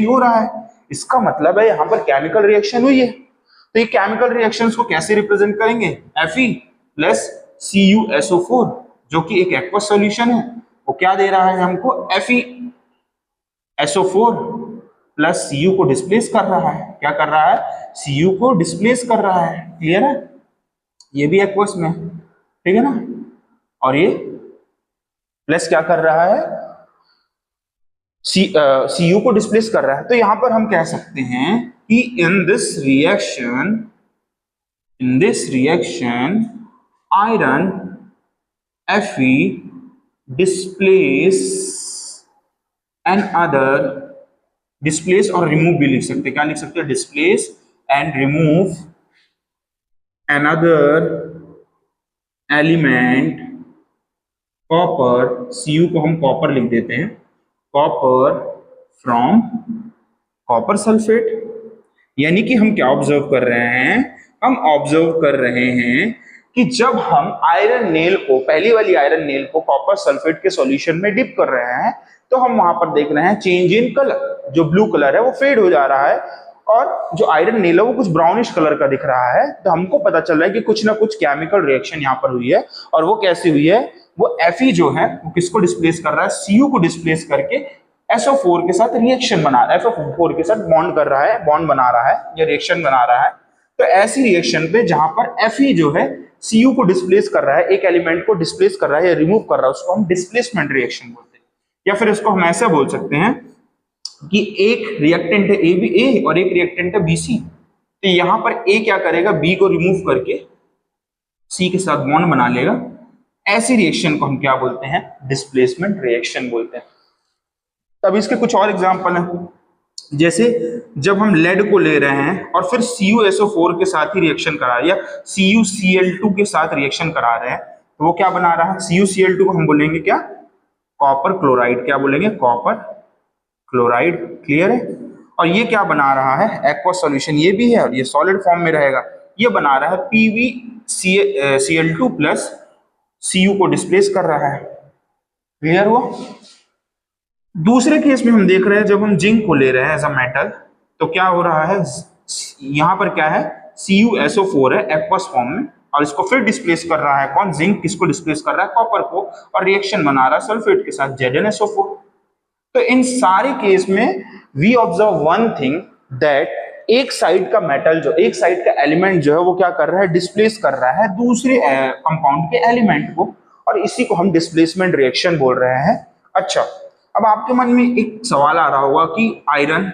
Change हो रहा है, इसका मतलब है यहाँ पर केमिकल रिएक्शन हुई है। तो ये केमिकल रिएक्शंस को कैसे रिप्रेजेंट करेंगे, Fe प्लस CuSO4 जो कि एक एक्वस सॉल्यूशन है, वो क्या दे रहा है हमको, FeSO4 प्लस Cu को डिस्प्लेस कर रहा है। क्या कर रहा है, Cu को डिस्प्लेस कर रहा है। क्लियर है, ये भी एक्वस में, ठीक है ना, और ये प्लस क्या कर रहा है, Cu को डिस्प्लेस कर रहा है। तो यहां पर हम कह सकते हैं कि in this reaction iron Fe displace और रिमूव भी लिख सकते हैं। क्या लिख सकते हैं, displace and remove another element copper, Cu को हम कॉपर लिख देते हैं, कॉपर फ्रॉम कॉपर सल्फेट। यानी कि हम क्या ऑब्जर्व कर रहे हैं, हम ऑब्जर्व कर रहे हैं कि जब हम आयरन नेल को, पहली वाली आयरन नेल को कॉपर सल्फेट के सॉल्यूशन में डिप कर रहे हैं, तो हम वहां पर देख रहे हैं चेंज इन कलर, जो ब्लू कलर है वो फेड हो जा रहा है और जो आयरन नेल है वो कुछ ब्राउनिश कलर का दिख रहा है। तो हमको पता चल रहा है कि कुछ ना कुछ केमिकल रिएक्शन यहाँ पर हुई है। और वो कैसी हुई है, वो Fe जो है वो किसको डिस्प्लेस कर रहा है, Cu को डिस्प्लेस करके SO4 के साथ रिएक्शन बना रहा है, FO4 के साथ बॉन्ड कर रहा है, बॉन्ड बना रहा है या रिएक्शन बना रहा है। तो ऐसी रिएक्शन पे जहां पर Fe जो है Cu को डिस्प्लेस कर रहा है, एक एलिमेंट को डिस्प्लेस कर रहा है या रिमूव कर रहा है, उसको हम डिस्प्लेसमेंट रिएक्शन बोलते हैं। या फिर इसको हम ऐसे बोल सकते हैं कि एक रिएक्टेंट है A और एक रिएक्टेंट है BC। तो यहां पर A क्या करेगा, B को रिमूव करके C के साथ बॉन्ड बना लेगा। ऐसी रिएक्शन को हम क्या बोलते हैं, डिस्प्लेसमेंट रिएक्शन बोलते हैं। तब इसके कुछ और एग्जांपल हैं, जैसे जब हम लेड को ले रहे हैं और फिर CuSO4 के साथ ही रिएक्शन करा रहे हैं या CuCl2 के साथ रिएक्शन करा रहे हैं, तो वो क्या बना रहा है, CuCl2 को हम बोलेंगे क्या, कॉपर क्लोराइड। क्या बोलेंगे, कॉपर क्लोराइड। क्लियर है, और ये क्या बना रहा है, एक्वस सॉल्यूशन ये भी है और ये सॉलिड फॉर्म में रहेगा। ये बना रहा है PbCl2 प्लस Cu को डिस्प्लेस कर रहा है। क्लियर हुआ। दूसरे केस में हम देख रहे हैं जब हम जिंक को ले रहे हैं एज अ मेटल, तो क्या हो रहा है, यहां पर क्या है, CuSO4 है एक्वस फॉर्म में और इसको फिर डिस्प्लेस कर रहा है कौन, जिंक। किसको डिस्प्लेस कर रहा है, कॉपर को, और रिएक्शन बना रहा है सल्फेट के साथ ZnSO4। तो इन सारे केस में we observe one thing that एक साइड का मेटल, जो एक साइड का एलिमेंट जो है वो क्या कर रहा है, डिस्प्लेस कर रहा है दूसरे कंपाउंड के एलिमेंट को, और इसी को हम डिस्प्लेसमेंट रिएक्शन बोल रहे हैं। अच्छा, अब आपके मन में एक सवाल आ रहा होगा कि आयरन